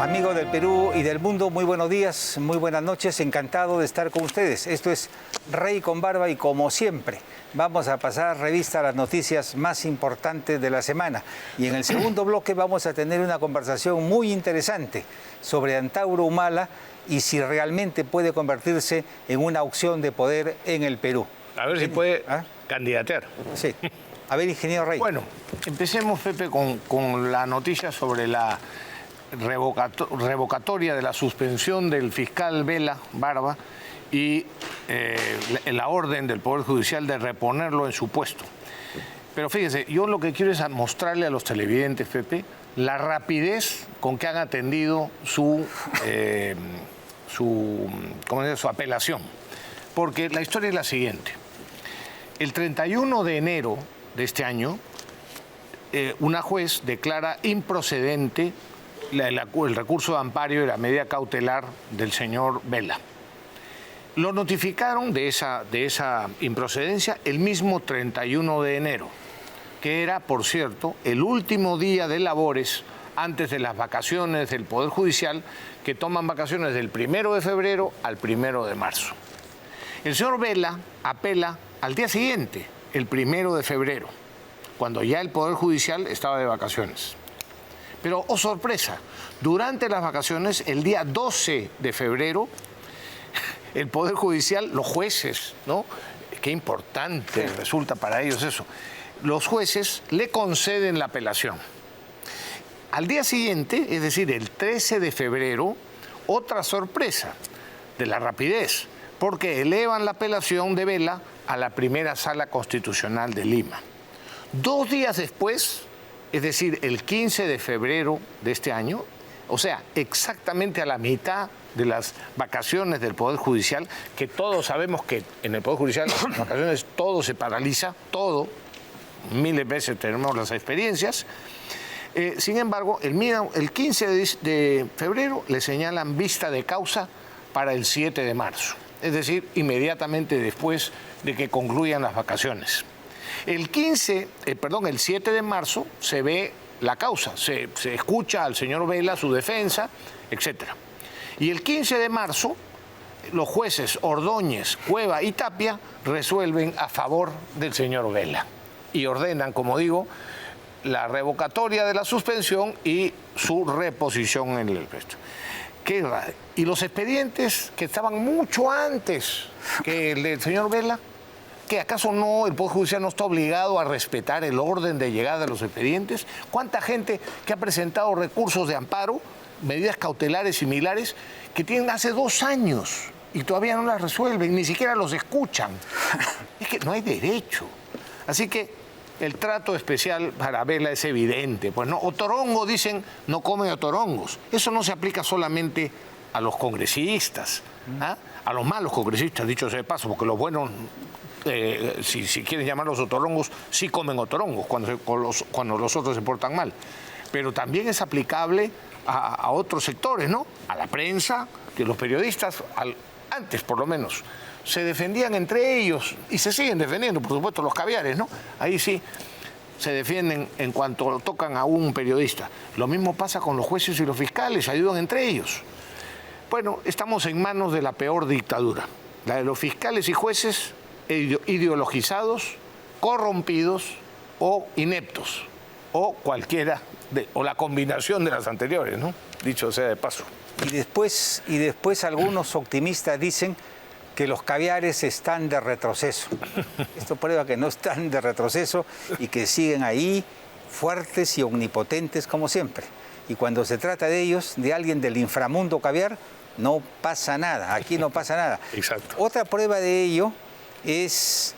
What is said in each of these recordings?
Amigos del Perú y del mundo, muy buenos días, muy buenas noches, encantado de estar con ustedes. Esto es Rey con Barba y como siempre vamos a pasar revista a las noticias más importantes de la semana. Y en el segundo bloque vamos a tener una conversación muy interesante sobre Antauro Humala y si realmente puede convertirse en una opción de poder en el Perú. A ver si puede candidatear. Sí. A ver, ingeniero Rey. Bueno, empecemos, Pepe, con la noticia sobre la revocatoria de la suspensión del fiscal Vela Barba y la orden del Poder Judicial de reponerlo en su puesto. Pero fíjese, yo lo que quiero es mostrarle a los televidentes, Pepe, la rapidez con que han atendido su apelación. Porque la historia es la siguiente. El 31 de enero de este año, una juez declara improcedente el recurso de amparo y la medida cautelar del señor Vela. Lo notificaron de esa improcedencia el mismo 31 de enero, que era, por cierto, el último día de labores antes de las vacaciones del Poder Judicial, que toman vacaciones del 1 de febrero al 1 de marzo. El señor Vela apela al día siguiente, el 1 de febrero, cuando ya el Poder Judicial estaba de vacaciones. Pero, oh sorpresa, durante las vacaciones, el día 12 de febrero, el Poder Judicial, los jueces, ¿no? Qué importante resulta para ellos eso. Los jueces le conceden la apelación. Al día siguiente, es decir, el 13 de febrero, otra sorpresa de la rapidez, porque elevan la apelación de Vela a la primera Sala Constitucional de Lima. 2 días después, es decir, el 15 de febrero de este año, o sea, exactamente a la mitad de las vacaciones del Poder Judicial, que todos sabemos que en el Poder Judicial las vacaciones todo se paraliza, todo, miles de veces tenemos las experiencias. Sin embargo, el 15 de febrero le señalan vista de causa para el 7 de marzo, es decir, inmediatamente después de que concluyan las vacaciones. El 7 de marzo se ve la causa, se escucha al señor Vela, su defensa, etc. Y el 15 de marzo, los jueces Ordóñez, Cueva y Tapia resuelven a favor del señor Vela y ordenan, como digo, la revocatoria de la suspensión y su reposición en el puesto. Y los expedientes que estaban mucho antes que el del señor Vela, ¿que acaso no el Poder Judicial no está obligado a respetar el orden de llegada de los expedientes? ¿Cuánta gente que ha presentado recursos de amparo, medidas cautelares similares, que tienen hace 2 años y todavía no las resuelven, ni siquiera los escuchan? Es que no hay derecho. Así que el trato especial para Vela es evidente. Pues no, otorongo, dicen, no comen otorongos. Eso no se aplica solamente a los congresistas, a los malos congresistas, dicho sea de paso, porque los buenos, si quieren llamarlos otorongos, sí comen otorongos cuando los otros se portan mal. Pero también es aplicable a otros sectores, ¿no? A la prensa, que los periodistas, antes por lo menos, se defendían entre ellos y se siguen defendiendo, por supuesto, los caviares, ¿no? Ahí sí se defienden en cuanto tocan a un periodista. Lo mismo pasa con los jueces y los fiscales, ayudan entre ellos. Bueno, estamos en manos de la peor dictadura, la de los fiscales y jueces ideologizados, corrompidos o ineptos, o cualquiera, o la combinación de las anteriores, ¿no? Dicho sea de paso. Y después algunos optimistas dicen que los caviares están de retroceso. Esto prueba que no están de retroceso y que siguen ahí fuertes y omnipotentes como siempre. Y cuando se trata de ellos, de alguien del inframundo caviar, no pasa nada, aquí no pasa nada. Exacto. Otra prueba de ello es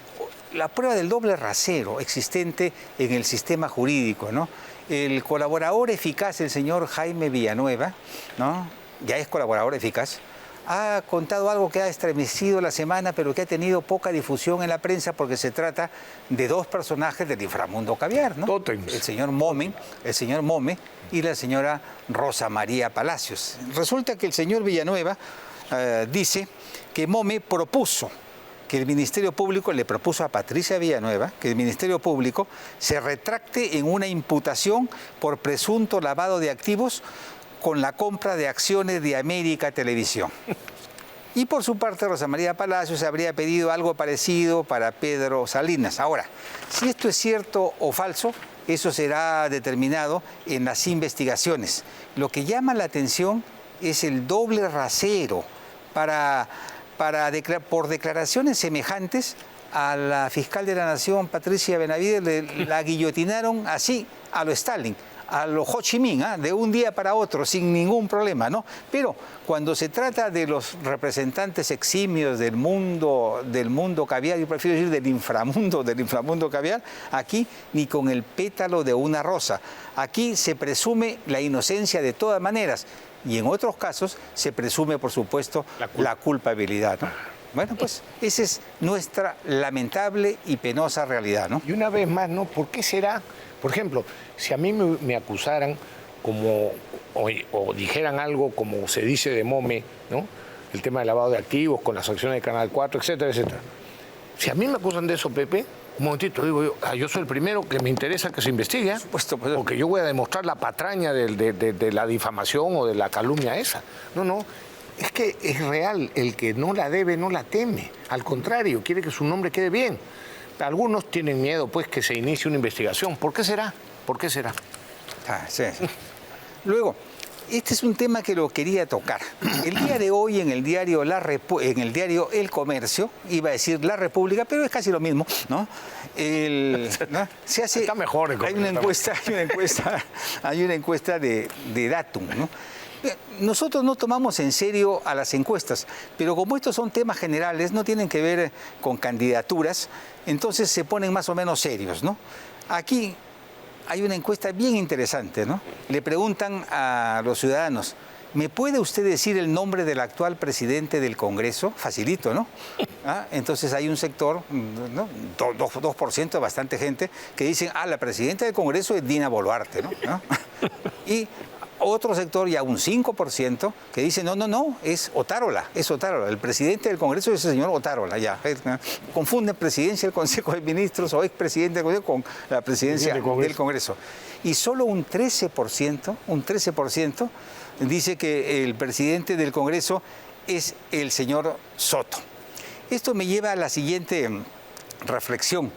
la prueba del doble rasero existente en el sistema jurídico, ¿no? El colaborador eficaz, el señor Jaime Villanueva, ¿no? Ya es colaborador eficaz, ha contado algo que ha estremecido la semana, pero que ha tenido poca difusión en la prensa porque se trata de 2 personajes del inframundo caviar, ¿no? El señor Mome y la señora Rosa María Palacios. Resulta que el señor Villanueva dice que Mome propuso que el Ministerio Público le propuso a Patricia Villanueva que el Ministerio Público se retracte en una imputación por presunto lavado de activos con la compra de acciones de América Televisión. Y por su parte, Rosa María Palacios habría pedido algo parecido para Pedro Salinas. Ahora, si esto es cierto o falso, eso será determinado en las investigaciones. Lo que llama la atención es el doble rasero por declaraciones semejantes a la fiscal de la Nación, Patricia Benavides, la guillotinaron así a lo Stalin, a lo Ho Chi Minh, de un día para otro, sin ningún problema, ¿no? Pero cuando se trata de los representantes eximios del mundo caviar, yo prefiero decir del inframundo caviar, aquí ni con el pétalo de una rosa. Aquí se presume la inocencia de todas maneras y en otros casos se presume, por supuesto, la culpabilidad, ¿no? Bueno, pues esa es nuestra lamentable y penosa realidad, ¿no? Y una vez más, ¿no? ¿Por qué será? Por ejemplo, si a mí me acusaran o dijeran algo como se dice de Mome, ¿no? El tema del lavado de activos con las acciones de Canal 4, etcétera, etcétera. Si a mí me acusan de eso, Pepe, un momentito, digo yo soy el primero que me interesa que se investigue, porque yo voy a demostrar la patraña de la difamación o de la calumnia esa. No. Es que es real, el que no la debe no la teme. Al contrario, quiere que su nombre quede bien. Algunos tienen miedo, pues, que se inicie una investigación. ¿Por qué será? ¿Por qué será? Sí. Luego, este es un tema que lo quería tocar. El día de hoy en el diario El Comercio, iba a decir La República, pero es casi lo mismo, ¿no? ¿No? Se hace, está mejor. Hay una encuesta de Datum, ¿no? Nosotros no tomamos en serio a las encuestas, pero como estos son temas generales, no tienen que ver con candidaturas, entonces se ponen más o menos serios, ¿no? Aquí hay una encuesta bien interesante, ¿no? Le preguntan a los ciudadanos, ¿me puede usted decir el nombre del actual presidente del Congreso? Facilito, ¿no? Entonces hay un sector, ¿no? 2%, bastante gente, que dicen, la presidenta del Congreso es Dina Boluarte, ¿no? Y otro sector, ya un 5%, que dice, no, es Otárola, el presidente del Congreso es el señor Otárola, ya. Confunden presidencia del Consejo de Ministros o expresidente del Consejo con la presidencia del Congreso. Y solo un 13% dice que el presidente del Congreso es el señor Soto. Esto me lleva a la siguiente reflexión.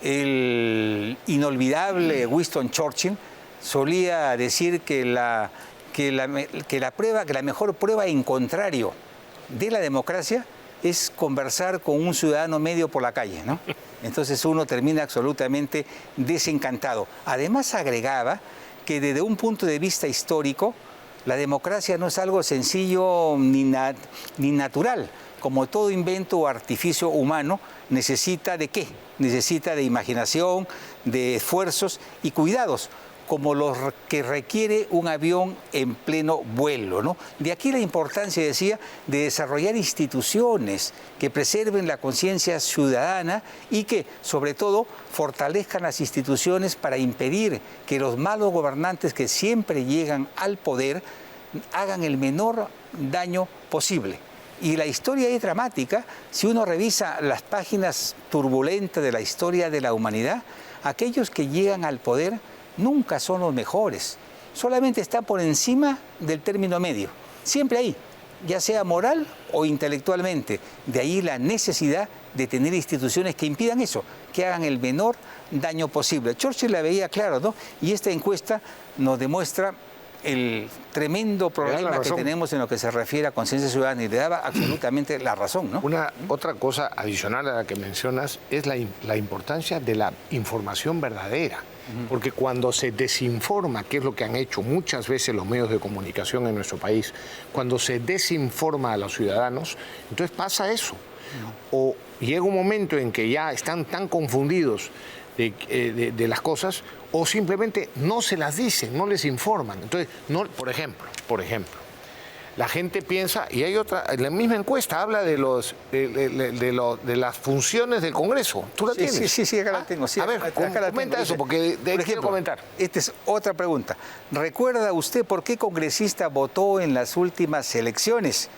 El inolvidable Winston Churchill solía decir que la mejor prueba en contrario de la democracia es conversar con un ciudadano medio por la calle, ¿no? Entonces uno termina absolutamente desencantado. Además agregaba que desde un punto de vista histórico, la democracia no es algo sencillo ni natural. Como todo invento o artificio humano, necesita ¿de qué? Necesita de imaginación, de esfuerzos y cuidados, como los que requiere un avión en pleno vuelo, ¿no? De aquí la importancia, decía, de desarrollar instituciones que preserven la conciencia ciudadana y que, sobre todo, fortalezcan las instituciones para impedir que los malos gobernantes que siempre llegan al poder hagan el menor daño posible. Y la historia es dramática. Si uno revisa las páginas turbulentas de la historia de la humanidad, aquellos que llegan al poder nunca son los mejores, solamente está por encima del término medio, siempre ahí, ya sea moral o intelectualmente. De ahí la necesidad de tener instituciones que impidan eso, que hagan el menor daño posible. Churchill la veía claro, ¿no? Y esta encuesta nos demuestra el tremendo problema que tenemos en lo que se refiere a conciencia ciudadana, y le daba absolutamente la razón, ¿no? Otra cosa adicional a la que mencionas es la importancia de la información verdadera. Porque cuando se desinforma, que es lo que han hecho muchas veces los medios de comunicación en nuestro país, cuando se desinforma a los ciudadanos, entonces pasa eso. O llega un momento en que ya están tan confundidos de las cosas, o simplemente no se las dicen, no les informan. Entonces, por ejemplo, la gente piensa, y hay otra, la misma encuesta habla de las funciones del Congreso. ¿Tú la tienes? Sí, acá la tengo. Sí, a ver, comenta eso, porque quiero comentar. Esta es otra pregunta. ¿Recuerda usted por qué congresista votó en las últimas elecciones?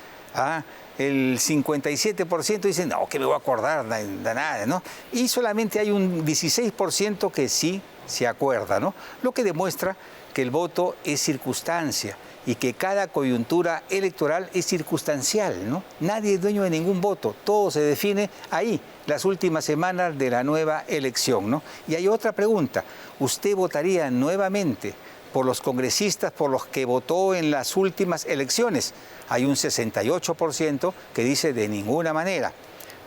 El 57% dice, no, que me voy a acordar de nada, ¿no? Y solamente hay un 16% que sí se acuerda, ¿no? Lo que demuestra que el voto es circunstancia y que cada coyuntura electoral es circunstancial, ¿no? Nadie es dueño de ningún voto, todo se define ahí, las últimas semanas de la nueva elección, ¿no? Y hay otra pregunta, ¿usted votaría nuevamente por los congresistas por los que votó en las últimas elecciones? Hay un 68% que dice de ninguna manera,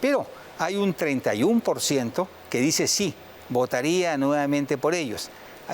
pero hay un 31% que dice sí, votaría nuevamente por ellos.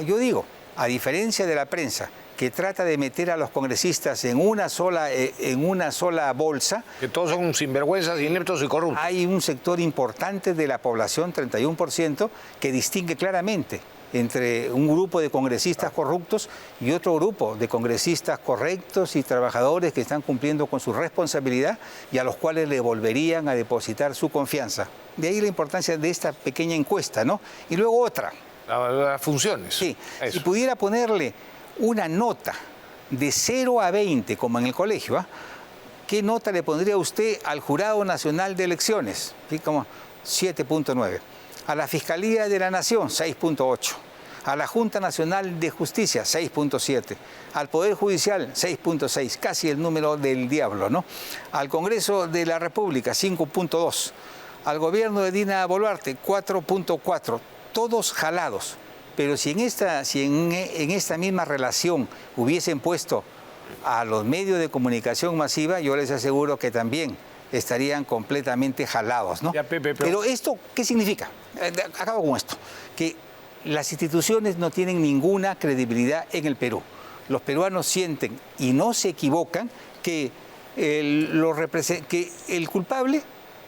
Yo digo, a diferencia de la prensa, que trata de meter a los congresistas en una sola bolsa. Que todos son sinvergüenzas, ineptos y corruptos. Hay un sector importante de la población, 31%, que distingue claramente entre un grupo de congresistas corruptos y otro grupo de congresistas correctos y trabajadores que están cumpliendo con su responsabilidad y a los cuales le volverían a depositar su confianza. De ahí la importancia de esta pequeña encuesta, ¿no? Y luego otra. Las funciones. Sí, eso. si pudiera ponerle una nota de 0 a 20, como en el colegio, ¿eh? ¿Qué nota le pondría usted al Jurado Nacional de Elecciones? ¿Sí? Como 7.9. A la Fiscalía de la Nación, 6.8. A la Junta Nacional de Justicia, 6.7. Al Poder Judicial, 6.6. Casi el número del diablo, ¿no? Al Congreso de la República, 5.2. Al gobierno de Dina Boluarte, 4.4. Todos jalados. Pero si en esta misma relación hubiesen puesto a los medios de comunicación masiva, yo les aseguro que también estarían completamente jalados, ¿no? Ya, Pepe, pero esto, ¿qué significa? Acabo con esto, que las instituciones no tienen ninguna credibilidad en el Perú. Los peruanos sienten, y no se equivocan, que el culpable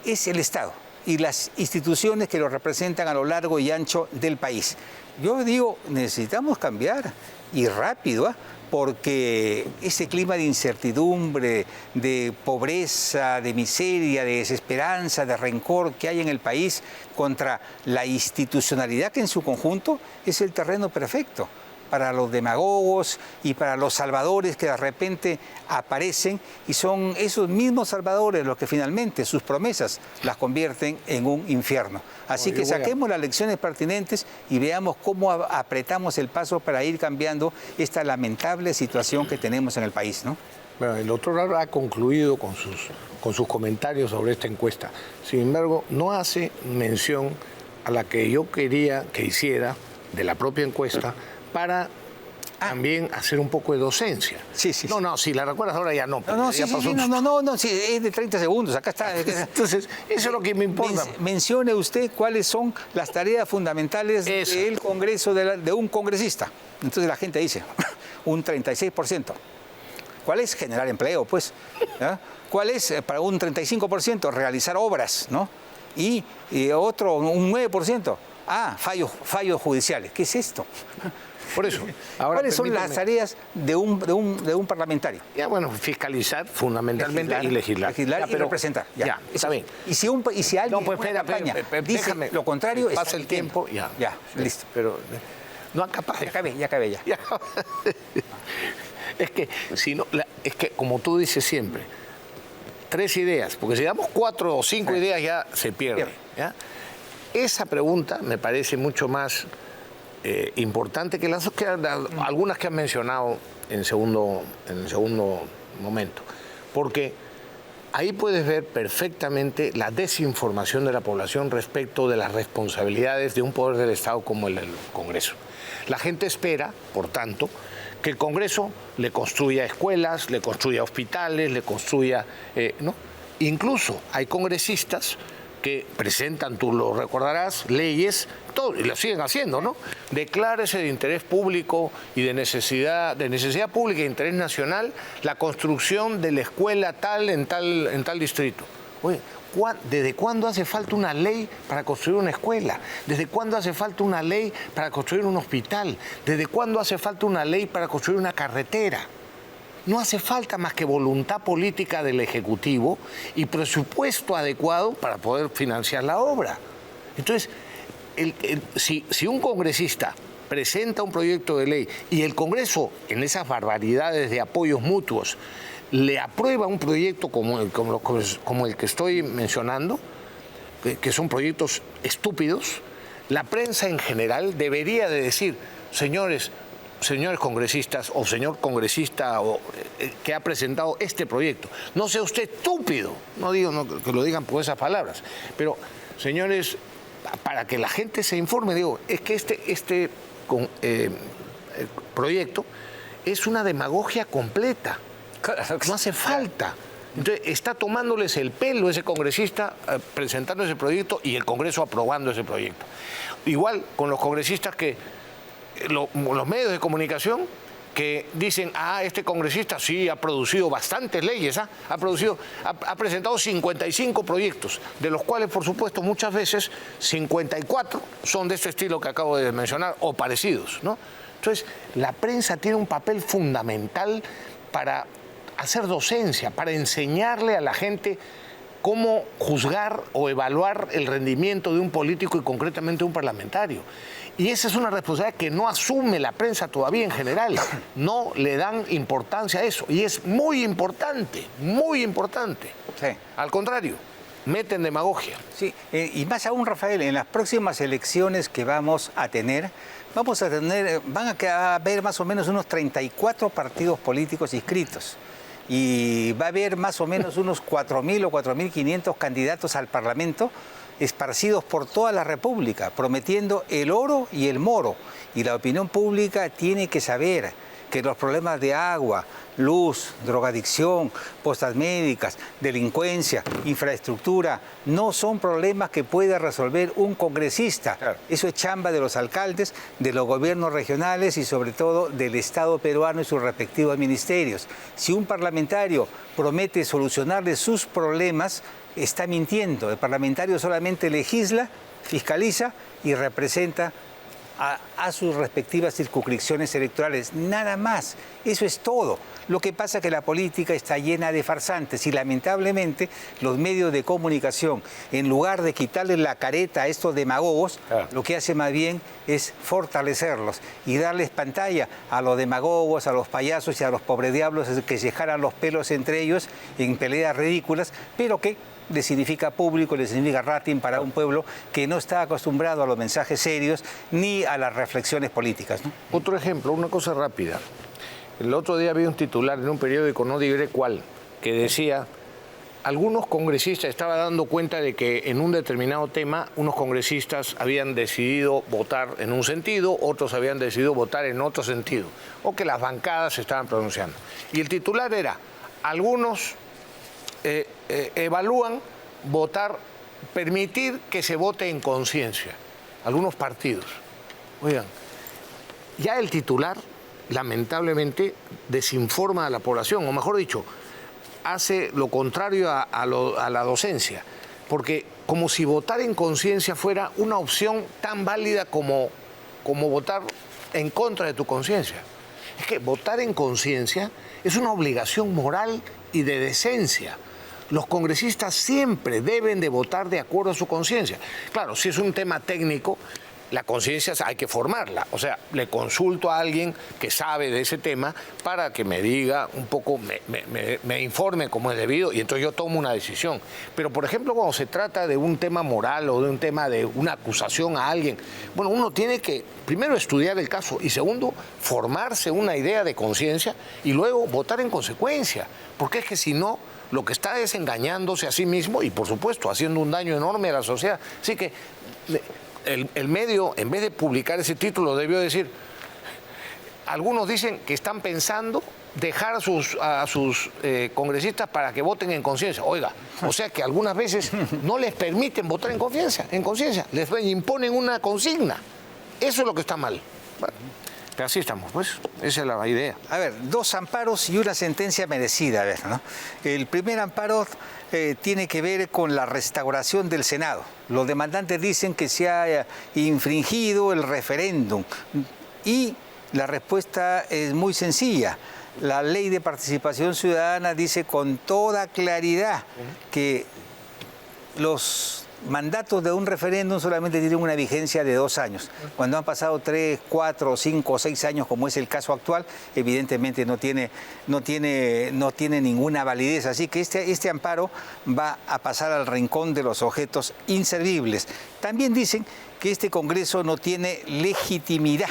es el Estado y las instituciones que lo representan a lo largo y ancho del país. Yo digo, necesitamos cambiar, y rápido, ¿eh? Porque ese clima de incertidumbre, de pobreza, de miseria, de desesperanza, de rencor que hay en el país contra la institucionalidad que en su conjunto es el terreno perfecto para los demagogos y para los salvadores que de repente aparecen, y son esos mismos salvadores los que finalmente sus promesas las convierten en un infierno. Así que saquemos las lecciones pertinentes y veamos cómo apretamos el paso para ir cambiando esta lamentable situación que tenemos en el país, ¿no? Bueno, el doctor Lara ha concluido con sus comentarios sobre esta encuesta. Sin embargo, no hace mención a la que yo quería que hiciera de la propia encuesta para también hacer un poco de docencia. Sí. No, si la recuerdas ahora ya no. Sí, es de 30 segundos, acá está. Entonces, eso es lo que me importa. Mencione usted cuáles son las tareas fundamentales del Congreso, de un congresista. Entonces la gente dice, un 36%. ¿Cuál es? Generar empleo, pues. ¿Ah? ¿Cuál es? Para un 35%, realizar obras, ¿no? Y otro, un 9%. Fallos judiciales. ¿Qué es esto? Por eso. Ahora, ¿cuáles son las tareas de un parlamentario? Ya, bueno, fiscalizar fundamentalmente y legislar. Legislar y representar. Ya, está bien. Y si alguien no, pues, en campaña dice déjame, lo contrario, pasa el tiempo, ya, listo. Pero no capaz. Ya acabé. Es que, si no, es que, como tú dices siempre, 3 ideas, porque si damos 4 o 5 ideas ya se pierde. ¿Ya? Esa pregunta me parece mucho más importante que algunas que han mencionado en el segundo momento, porque ahí puedes ver perfectamente la desinformación de la población respecto de las responsabilidades de un poder del Estado como el Congreso. La gente espera, por tanto, que el Congreso le construya escuelas, le construya hospitales, le construya... ¿no? Incluso hay congresistas que presentan, tú lo recordarás, leyes, todo, y lo siguen haciendo, ¿no? Declárese de interés público y de necesidad pública e interés nacional la construcción de la escuela tal en tal distrito. Oye, ¿desde cuándo hace falta una ley para construir una escuela? ¿Desde cuándo hace falta una ley para construir un hospital? ¿Desde cuándo hace falta una ley para construir una carretera? No hace falta más que voluntad política del Ejecutivo y presupuesto adecuado para poder financiar la obra. Entonces, si un congresista presenta un proyecto de ley y el Congreso, en esas barbaridades de apoyos mutuos, le aprueba un proyecto como el que estoy mencionando, que son proyectos estúpidos, la prensa en general debería de decir, señores congresistas o señor congresista que ha presentado este proyecto, no sea usted estúpido, no digo que lo digan por esas palabras, pero señores, para que la gente se informe, digo, es que este proyecto es una demagogia completa, no hace falta. Entonces está tomándoles el pelo ese congresista presentando ese proyecto y el Congreso aprobando ese proyecto. Igual con los congresistas que los medios de comunicación que dicen, este congresista sí ha producido bastantes leyes, ha presentado 55 proyectos, de los cuales, por supuesto, muchas veces 54 son de este estilo que acabo de mencionar o parecidos, ¿no? Entonces, la prensa tiene un papel fundamental para hacer docencia, para enseñarle a la gente cómo juzgar o evaluar el rendimiento de un político y concretamente de un parlamentario. Y esa es una responsabilidad que no asume la prensa todavía en general. No le dan importancia a eso. Y es muy importante, muy importante. Sí. Al contrario, meten demagogia. Sí, y más aún, Rafael, en las próximas elecciones que vamos a tener, van a haber más o menos unos 34 partidos políticos inscritos. Y va a haber más o menos unos 4.000 o 4.500 candidatos al Parlamento esparcidos por toda la República, prometiendo el oro y el moro. Y la opinión pública tiene que saber que los problemas de agua, luz, drogadicción, postas médicas, delincuencia, infraestructura, no son problemas que pueda resolver un congresista. Claro. Eso es chamba de los alcaldes, de los gobiernos regionales y sobre todo del Estado peruano y sus respectivos ministerios. Si un parlamentario promete solucionarle sus problemas, está mintiendo. El parlamentario solamente legisla, fiscaliza y representa a sus respectivas circunscripciones electorales, nada más. Eso es todo. Lo que pasa es que la política está llena de farsantes y lamentablemente los medios de comunicación, en lugar de quitarle la careta a estos demagogos, lo que hace más bien es fortalecerlos y darles pantalla a los demagogos, a los payasos y a los pobres diablos que se jalan los pelos entre ellos en peleas ridículas, pero que le significa público, le significa rating para un pueblo que no está acostumbrado a los mensajes serios ni a las reflexiones políticas, ¿no? Otro ejemplo, una cosa rápida. El otro día vi un titular en un periódico, no diré cuál, que decía, algunos congresistas estaban dando cuenta de que en un determinado tema unos congresistas habían decidido votar en un sentido, otros habían decidido votar en otro sentido, o que las bancadas se estaban pronunciando. Y el titular era, algunos evalúan permitir que se vote en conciencia, algunos partidos. Oigan, ya el titular lamentablemente desinforma a la población, o mejor dicho, hace lo contrario a la docencia, porque como si votar en conciencia fuera una opción tan válida como votar en contra de tu conciencia. Es que votar en conciencia es una obligación moral y de decencia. Los congresistas siempre deben de votar de acuerdo a su conciencia. Claro, si es un tema técnico, la conciencia hay que formarla. O sea, le consulto a alguien que sabe de ese tema para que me diga un poco, me informe como es debido y entonces yo tomo una decisión. Pero, por ejemplo, cuando se trata de un tema moral o de un tema de una acusación a alguien, bueno, uno tiene que, primero, estudiar el caso y, segundo, formarse una idea de conciencia y luego votar en consecuencia. Porque es que si no, lo que está es engañándose a sí mismo y, por supuesto, haciendo un daño enorme a la sociedad. Así que el medio, en vez de publicar ese título, debió decir, algunos dicen que están pensando dejar a sus congresistas para que voten en conciencia. Oiga, o sea que algunas veces no les permiten votar en conciencia, les imponen una consigna. Eso es lo que está mal. Bueno, pero así estamos, pues, esa es la idea. A ver, 2 amparos y una sentencia merecida, a ver, ¿no? El primer amparo tiene que ver con la restauración del Senado. Los demandantes dicen que se ha infringido el referéndum y la respuesta es muy sencilla. La ley de participación ciudadana dice con toda claridad que los mandatos de un referéndum solamente tienen una vigencia de 2 años. Cuando han pasado 3, 4, 5 o 6 años, como es el caso actual, evidentemente no tiene ninguna validez. Así que este amparo va a pasar al rincón de los objetos inservibles. También dicen que este Congreso no tiene legitimidad.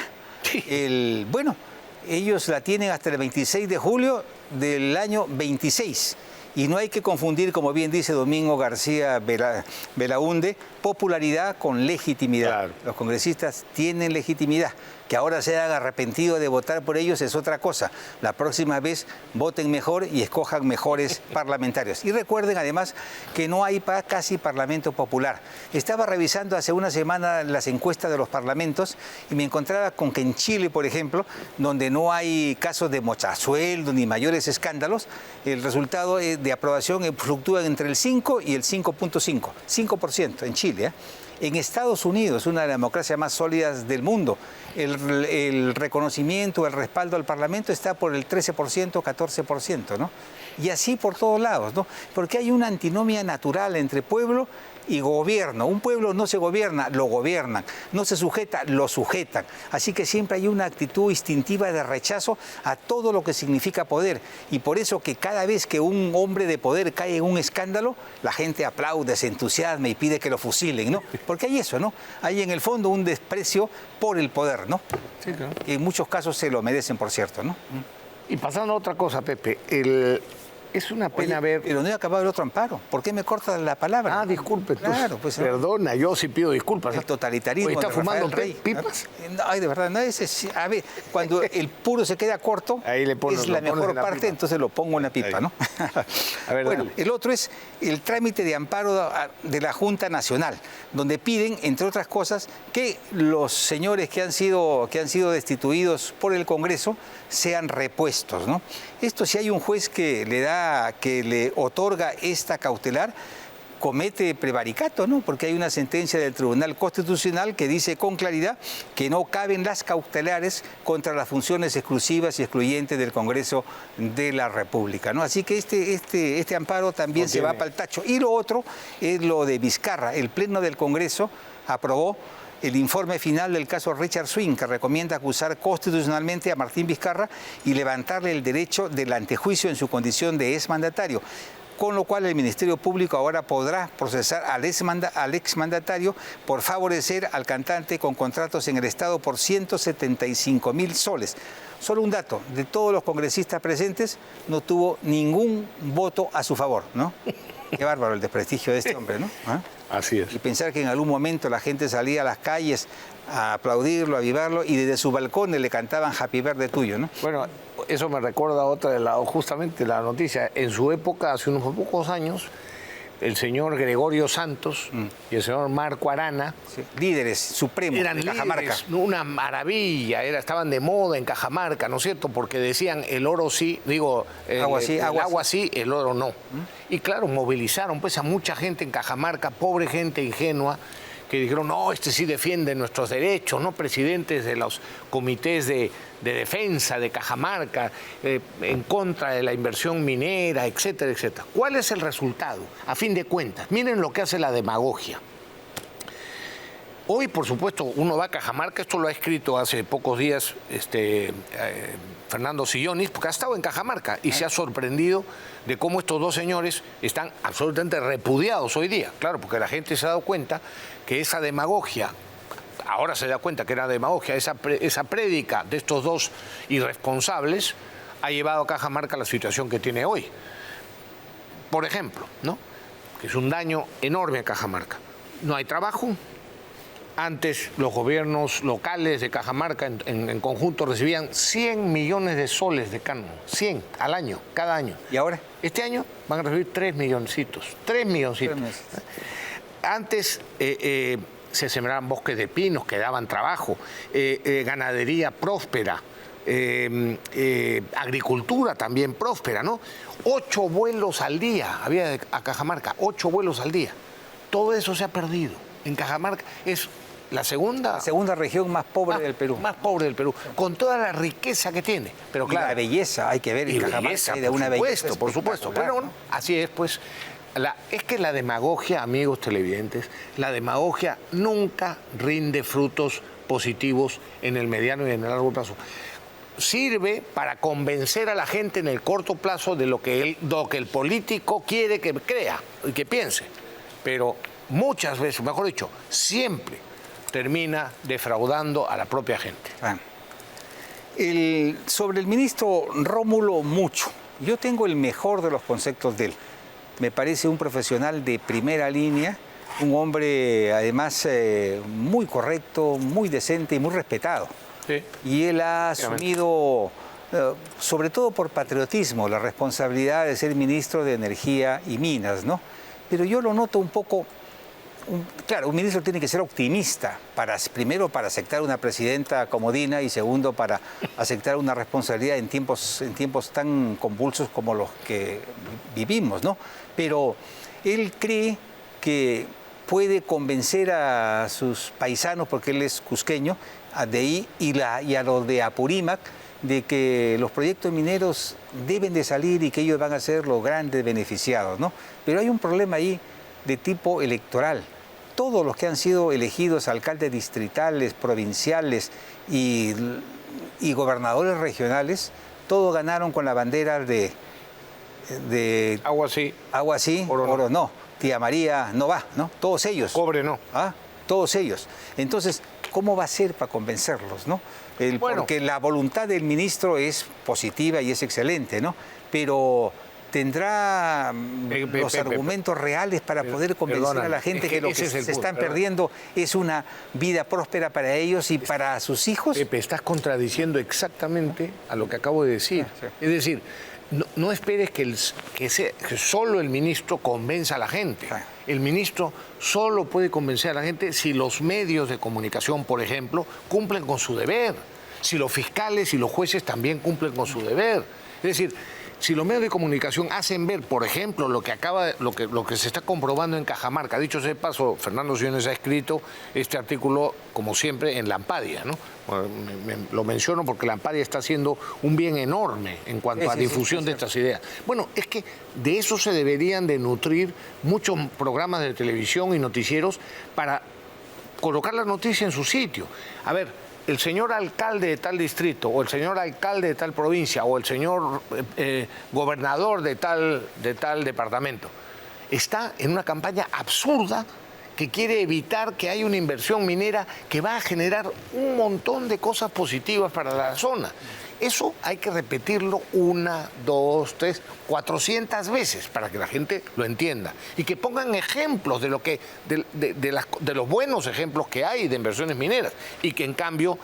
Bueno, ellos la tienen hasta el 26 de julio del año 26. Y no hay que confundir, como bien dice Domingo García Belaúnde, popularidad con legitimidad. Claro. Los congresistas tienen legitimidad. Que ahora se hayan arrepentido de votar por ellos es otra cosa. La próxima vez voten mejor y escojan mejores parlamentarios. Y recuerden además que no hay casi parlamento popular. Estaba revisando hace una semana las encuestas de los parlamentos y me encontraba con que en Chile, por ejemplo, donde no hay casos de mochasueldo ni mayores escándalos, el resultado de aprobación fluctúa entre el 5 y el 5.5, 5% en Chile. En Estados Unidos, una de las democracias más sólidas del mundo, el reconocimiento, el respaldo al Parlamento está por el 13%, 14%, ¿no? Y así por todos lados, ¿no? Porque hay una antinomia natural entre pueblo y gobierno. Un pueblo no se gobierna, lo gobiernan. No se sujeta, lo sujetan. Así que siempre hay una actitud instintiva de rechazo a todo lo que significa poder. Y por eso que cada vez que un hombre de poder cae en un escándalo, la gente aplaude, se entusiasma y pide que lo fusilen, ¿no? Porque hay eso, ¿no? Hay en el fondo un desprecio por el poder, ¿no? Sí, claro. En muchos casos se lo merecen, por cierto, ¿no? Y pasando a otra cosa, Pepe, es una pena ver... Pero no he acabado el otro amparo. ¿Por qué me cortas la palabra? Ah, disculpe. Claro, pues... Perdona, yo sí pido disculpas. El totalitarismo. ¿Está fumando Rey. pipas? Ay, de verdad, no es... A ver, cuando el puro se queda corto, ahí le pones, es la mejor parte, entonces lo pongo en la pipa, ahí, ¿no? A ver, bueno, dale. El otro es el trámite de amparo de la Junta Nacional, donde piden, entre otras cosas, que los señores que han sido destituidos por el Congreso sean repuestos, ¿no? Esto, si hay un juez que le otorga esta cautelar, comete prevaricato, ¿no? Porque hay una sentencia del Tribunal Constitucional que dice con claridad que no caben las cautelares contra las funciones exclusivas y excluyentes del Congreso de la República, ¿no? Así que este amparo también se va para el tacho. Y lo otro es lo de Vizcarra. El Pleno del Congreso aprobó el informe final del caso Richard Swing, que recomienda acusar constitucionalmente a Martín Vizcarra y levantarle el derecho del antejuicio en su condición de exmandatario. Con lo cual el Ministerio Público ahora podrá procesar al exmandatario por favorecer al cantante con contratos en el Estado por 175.000 soles. Solo un dato, de todos los congresistas presentes no tuvo ningún voto a su favor, ¿no? Qué bárbaro el desprestigio de este hombre, ¿no? ¿Ah? Así es. Y pensar que en algún momento la gente salía a las calles a aplaudirlo, a vivarlo, y desde su balcón le cantaban Happy Birthday tuyo, ¿no? Bueno, eso me recuerda a otra de justamente la noticia. En su época, hace unos pocos años, el señor Gregorio Santos y el señor Marco Arana, sí, líderes supremos de Cajamarca. Una maravilla, estaban de moda en Cajamarca, ¿no es cierto? Porque decían el oro sí, agua sí, el oro no. Y claro, movilizaron pues a mucha gente en Cajamarca, pobre gente ingenua, que dijeron, no, sí defiende nuestros derechos, ¿no? Presidentes de los comités de defensa de Cajamarca, en contra de la inversión minera, etcétera, etcétera. ¿Cuál es el resultado? A fin de cuentas, miren lo que hace la demagogia. Hoy, por supuesto, uno va a Cajamarca, esto lo ha escrito hace pocos días Fernando Sillonis, porque ha estado en Cajamarca y se ha sorprendido de cómo estos dos señores están absolutamente repudiados hoy día. Claro, porque la gente se ha dado cuenta que esa demagogia, ahora se da cuenta que era demagogia, esa prédica de estos dos irresponsables ha llevado a Cajamarca a la situación que tiene hoy. Por ejemplo, ¿no? Que es un daño enorme a Cajamarca. No hay trabajo. Antes los gobiernos locales de Cajamarca en conjunto recibían 100 millones de soles de cánon, 100 al año, cada año. ¿Y ahora? Este año van a recibir 3 milloncitos, 3 milloncitos. Antes se sembraban bosques de pinos que daban trabajo, ganadería próspera, agricultura también próspera, ¿no? 8 vuelos al día había a Cajamarca, 8 vuelos al día. Todo eso se ha perdido. En Cajamarca es la segunda región más pobre del Perú. Más pobre del Perú, con toda la riqueza que tiene. Pero claro, y la belleza, hay que ver en Cajamarca, hay de una belleza. Por supuesto. Pero bueno, así es, pues. Es que la demagogia, amigos televidentes, la demagogia nunca rinde frutos positivos en el mediano y en el largo plazo. Sirve para convencer a la gente en el corto plazo de lo que el político quiere que crea y que piense. Pero muchas veces, mejor dicho, siempre termina defraudando a la propia gente. Sobre el ministro Rómulo, mucho. Yo tengo el mejor de los conceptos de él. Me parece un profesional de primera línea, un hombre además muy correcto, muy decente y muy respetado. Sí. Y él ha asumido, sobre todo por patriotismo, la responsabilidad de ser ministro de Energía y Minas, ¿no? Pero yo lo noto un poco... Claro, un ministro tiene que ser optimista, primero para aceptar una presidenta comodina y segundo para aceptar una responsabilidad en tiempos tan convulsos como los que vivimos, ¿no? Pero él cree que puede convencer a sus paisanos, porque él es cusqueño, de ahí y a los de Apurímac, de que los proyectos mineros deben de salir y que ellos van a ser los grandes beneficiados, ¿no? Pero hay un problema ahí de tipo electoral. Todos los que han sido elegidos alcaldes distritales, provinciales y gobernadores regionales, todos ganaron con la bandera de agua sí, oro no. Tía María no va, ¿no? Todos ellos. Cobre no. Todos ellos. Entonces, ¿cómo va a ser para convencerlos, no? Porque la voluntad del ministro es positiva y es excelente, ¿no? Pero tendrá los argumentos reales para poder convencer a la gente que lo que se están perdiendo es una vida próspera para ellos y para sus hijos. Pepe, estás contradiciendo exactamente a lo que acabo de decir. Sí. Es decir, no esperes que solo el ministro convenza a la gente. Sí. El ministro solo puede convencer a la gente si los medios de comunicación, por ejemplo, cumplen con su deber. Si los fiscales y los jueces también cumplen con su deber. Es decir, si los medios de comunicación hacen ver, por ejemplo, lo que se está comprobando en Cajamarca. Dicho sea de paso, Fernando Siones ha escrito este artículo, como siempre, en Lampadia, ¿no? Lo menciono porque Lampadia está haciendo un bien enorme en cuanto a difusión de estas ideas. Bueno, es que de eso se deberían de nutrir muchos programas de televisión y noticieros para colocar la noticia en su sitio. A ver, el señor alcalde de tal distrito, o el señor alcalde de tal provincia, o el señor gobernador de tal departamento, está en una campaña absurda que quiere evitar que haya una inversión minera que va a generar un montón de cosas positivas para la zona. Eso hay que repetirlo 1, 2, 3, 400 veces para que la gente lo entienda y que pongan ejemplos de los buenos ejemplos que hay de inversiones mineras y que en cambio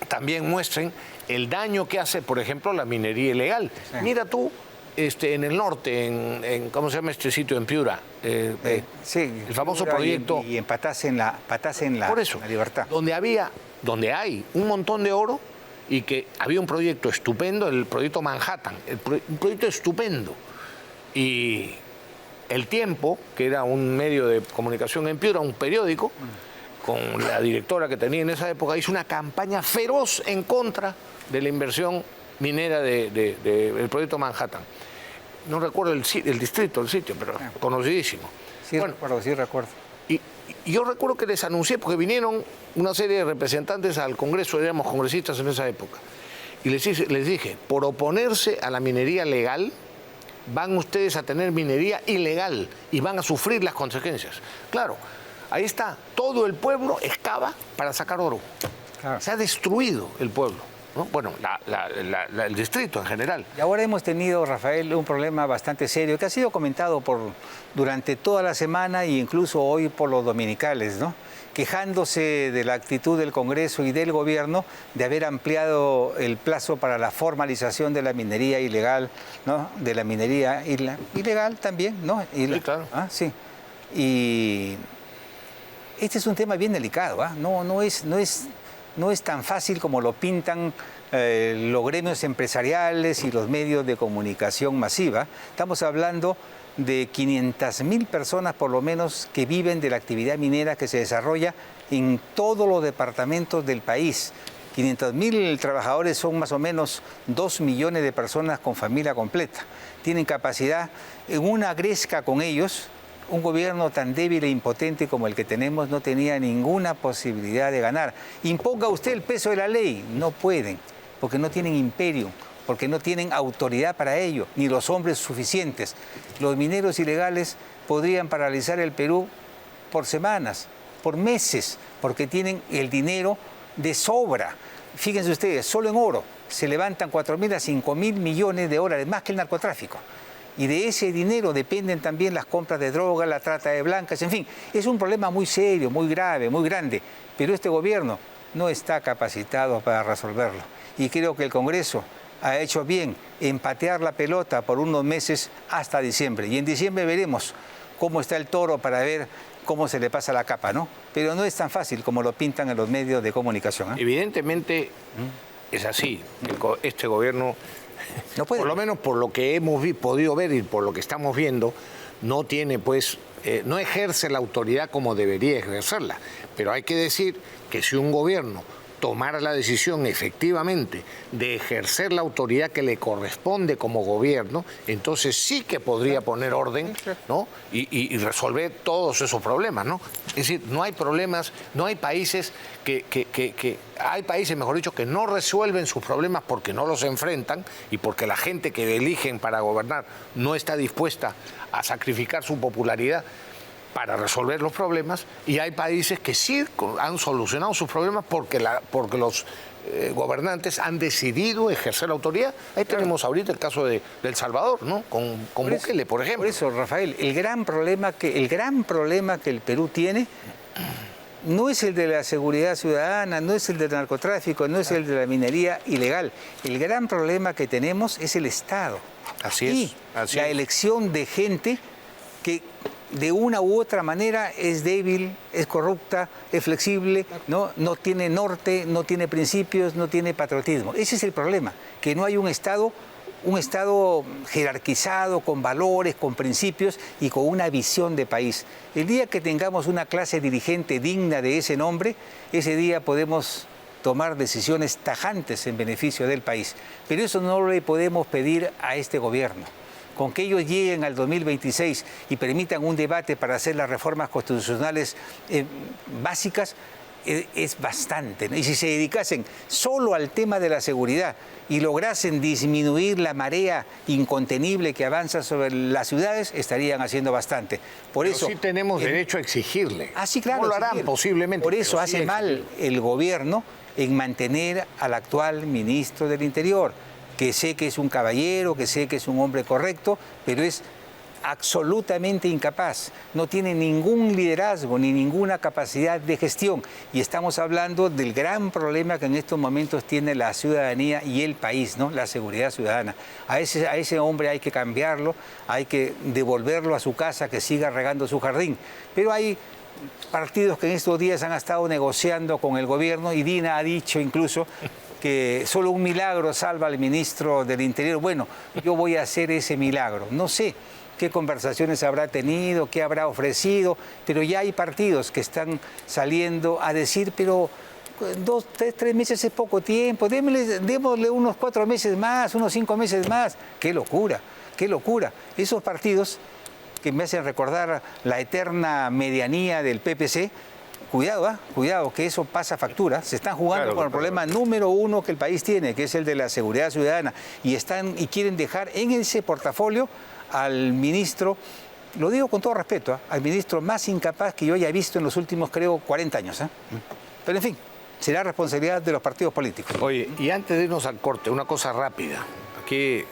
también muestren el daño que hace, por ejemplo, la minería ilegal. Sí. Mira tú, en el norte, ¿cómo se llama este sitio? En Piura. El famoso proyecto. Y en Patás en la por eso, la Libertad. Donde hay un montón de oro y que había un proyecto estupendo, el proyecto Manhattan, un proyecto estupendo. Y El Tiempo, que era un medio de comunicación en Piura, un periódico, con la directora que tenía en esa época, hizo una campaña feroz en contra de la inversión minera del proyecto Manhattan. No recuerdo el distrito, el sitio, pero conocidísimo. Sí, bueno, recuerdo. Y yo recuerdo que les anuncié, porque vinieron una serie de representantes al Congreso, éramos congresistas en esa época, y les dije, por oponerse a la minería legal, van ustedes a tener minería ilegal y van a sufrir las consecuencias. Claro, ahí está, todo el pueblo excava para sacar oro. Claro. Se ha destruido el pueblo, ¿no? Bueno, el distrito en general. Y ahora hemos tenido, Rafael, un problema bastante serio que ha sido comentado durante toda la semana e incluso hoy por los dominicales, ¿no? Quejándose de la actitud del Congreso y del Gobierno de haber ampliado el plazo para la formalización de la minería ilegal, ¿no? De la minería ilegal también, ¿no? Sí, claro. Sí. Y este es un tema bien delicado, ¿ah? No es tan fácil como lo pintan los gremios empresariales y los medios de comunicación masiva. Estamos hablando de 500.000 personas por lo menos que viven de la actividad minera que se desarrolla en todos los departamentos del país. 500.000 trabajadores son más o menos 2 millones de personas con familia completa. Tienen capacidad, en una gresca con ellos, un gobierno tan débil e impotente como el que tenemos no tenía ninguna posibilidad de ganar. Imponga usted el peso de la ley, no pueden, porque no tienen imperio, porque no tienen autoridad para ello, ni los hombres suficientes. Los mineros ilegales podrían paralizar el Perú por semanas, por meses, porque tienen el dinero de sobra. Fíjense ustedes, solo en oro se levantan 4.000 a 5.000 millones de dólares, más que el narcotráfico. Y de ese dinero dependen también las compras de droga, la trata de blancas, en fin. Es un problema muy serio, muy grave, muy grande, pero este gobierno no está capacitado para resolverlo. Y creo que el Congreso ha hecho bien en patear la pelota por unos meses hasta diciembre. Y en diciembre veremos cómo está el toro para ver cómo se le pasa la capa, ¿no? Pero no es tan fácil como lo pintan en los medios de comunicación, ¿eh? Evidentemente es así. Este gobierno, no puede. Por lo menos por lo que hemos podido ver y por lo que estamos viendo, no tiene, pues, no ejerce la autoridad como debería ejercerla. Pero hay que decir que si un gobierno tomara la decisión efectivamente de ejercer la autoridad que le corresponde como gobierno, entonces sí que podría poner orden, ¿no? y resolver todos esos problemas, ¿no? Es decir, no hay problemas, no hay países hay países, mejor dicho, que no resuelven sus problemas porque no los enfrentan y porque la gente que eligen para gobernar no está dispuesta a sacrificar su popularidad para resolver los problemas, y hay países que sí han solucionado sus problemas porque los gobernantes han decidido ejercer la autoridad. Ahí tenemos ahorita el caso de El Salvador, ¿no? Con Bukele, por ejemplo. Por eso, Rafael, el gran problema que el Perú tiene no es el de la seguridad ciudadana, no es el del narcotráfico, no es el de la minería ilegal. El gran problema que tenemos es el Estado. Así es. La elección de gente que de una u otra manera es débil, es corrupta, es flexible, no tiene norte, no tiene principios, no tiene patriotismo. Ese es el problema, que no hay un Estado jerarquizado, con valores, con principios y con una visión de país. El día que tengamos una clase dirigente digna de ese nombre, ese día podemos tomar decisiones tajantes en beneficio del país. Pero eso no le podemos pedir a este gobierno. Con que ellos lleguen al 2026 y permitan un debate para hacer las reformas constitucionales básicas, es bastante, ¿no? Y si se dedicasen solo al tema de la seguridad y lograsen disminuir la marea incontenible que avanza sobre las ciudades, estarían haciendo bastante. Por eso sí tenemos derecho a exigirle. Sí, claro. No lo harán posiblemente. Por eso sí hace mal el gobierno en mantener al actual ministro del Interior, que sé que es un caballero, que sé que es un hombre correcto, pero es absolutamente incapaz, no tiene ningún liderazgo ni ninguna capacidad de gestión. Y estamos hablando del gran problema que en estos momentos tiene la ciudadanía y el país, ¿no? La seguridad ciudadana. A ese hombre hay que cambiarlo, hay que devolverlo a su casa, que siga regando su jardín. Pero hay partidos que en estos días han estado negociando con el gobierno y Dina ha dicho incluso que solo un milagro salva al ministro del Interior. Bueno, yo voy a hacer ese milagro. No sé qué conversaciones habrá tenido, qué habrá ofrecido, pero ya hay partidos que están saliendo a decir, pero 2, 3 meses es poco tiempo, démosle unos 4 meses más, unos 5 meses más. ¡Qué locura! ¡Qué locura! Esos partidos que me hacen recordar la eterna medianía del PPC, cuidado, que eso pasa factura. Se están jugando con el problema número 1 que el país tiene, que es el de la seguridad ciudadana, y quieren dejar en ese portafolio al ministro, lo digo con todo respeto, al ministro más incapaz que yo haya visto en los últimos, creo, 40 años. Pero en fin, será responsabilidad de los partidos políticos. Oye, y antes de irnos al corte, una cosa rápida. Aquí,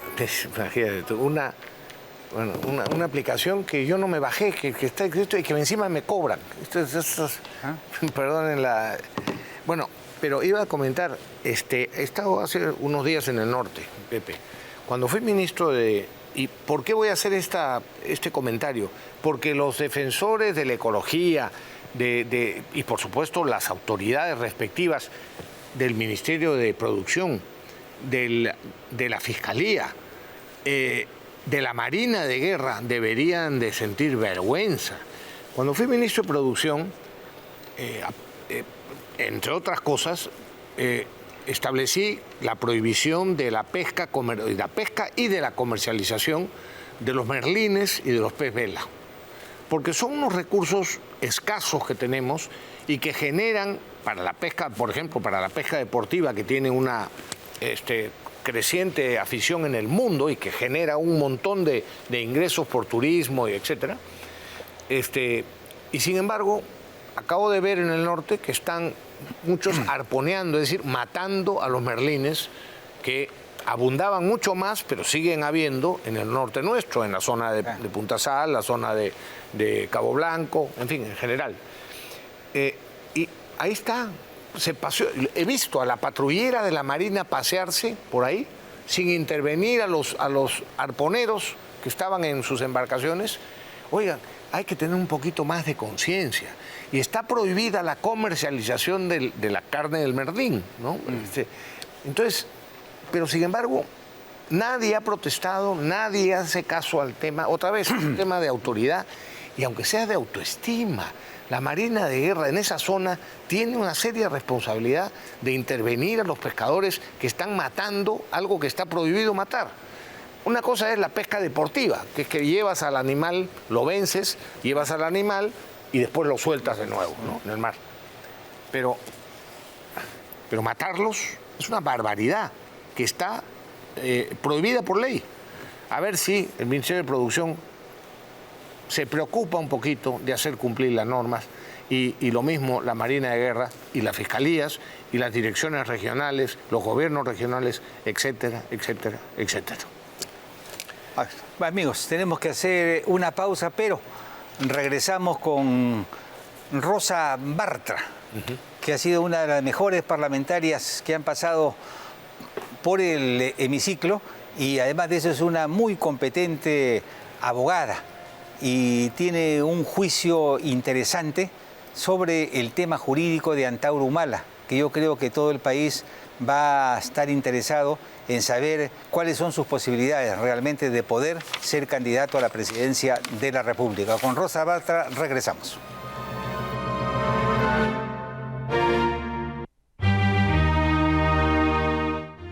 imagínate, una aplicación que yo no me bajé, que está escrito y que encima me cobran. Perdonen la... Bueno, pero iba a comentar, he estado hace unos días en el norte, Pepe. Cuando fui ministro de... ¿Y por qué voy a hacer este comentario? Porque los defensores de la ecología y por supuesto las autoridades respectivas del Ministerio de Producción, de la Fiscalía, de la Marina de Guerra deberían de sentir vergüenza. Cuando fui ministro de Producción, entre otras cosas, establecí la prohibición de la pesca y de la comercialización de los merlines y de los pez vela, porque son unos recursos escasos que tenemos y que generan para la pesca, por ejemplo, para la pesca deportiva, que tiene una creciente afición en el mundo y que genera un montón de ingresos por turismo y etcétera. Y sin embargo, acabo de ver en el norte que están muchos arponeando, es decir, matando a los merlines que abundaban mucho más, pero siguen habiendo en el norte nuestro, en la zona de Punta Sal, la zona de Cabo Blanco, en fin, en general. Y ahí está, se paseó. He visto a la patrullera de la Marina pasearse por ahí, sin intervenir a los arponeros que estaban en sus embarcaciones. Oigan, hay que tener un poquito más de conciencia. Y está prohibida la comercialización de la carne del merlín, ¿no? Entonces, pero sin embargo, nadie ha protestado, nadie hace caso al tema. Otra vez, un tema de autoridad, y aunque sea de autoestima, la Marina de Guerra en esa zona tiene una seria responsabilidad de intervenir a los pescadores que están matando algo que está prohibido matar. Una cosa es la pesca deportiva, que es que llevas al animal, lo vences, llevas al animal y después lo sueltas de nuevo, ¿no?, en el mar. Pero matarlos es una barbaridad que está prohibida por ley. A ver si el Ministerio de Producción se preocupa un poquito de hacer cumplir las normas y lo mismo la Marina de Guerra y las fiscalías y las direcciones regionales, los gobiernos regionales, etcétera, etcétera, etcétera. Amigos, tenemos que hacer una pausa, pero regresamos con Rosa Bartra, que ha sido una de las mejores parlamentarias que han pasado por el hemiciclo y además de eso es una muy competente abogada y tiene un juicio interesante sobre el tema jurídico de Antauro Humala, que yo creo que todo el país va a estar interesado en saber cuáles son sus posibilidades realmente de poder ser candidato a la presidencia de la República. Con Rosa Bartra regresamos.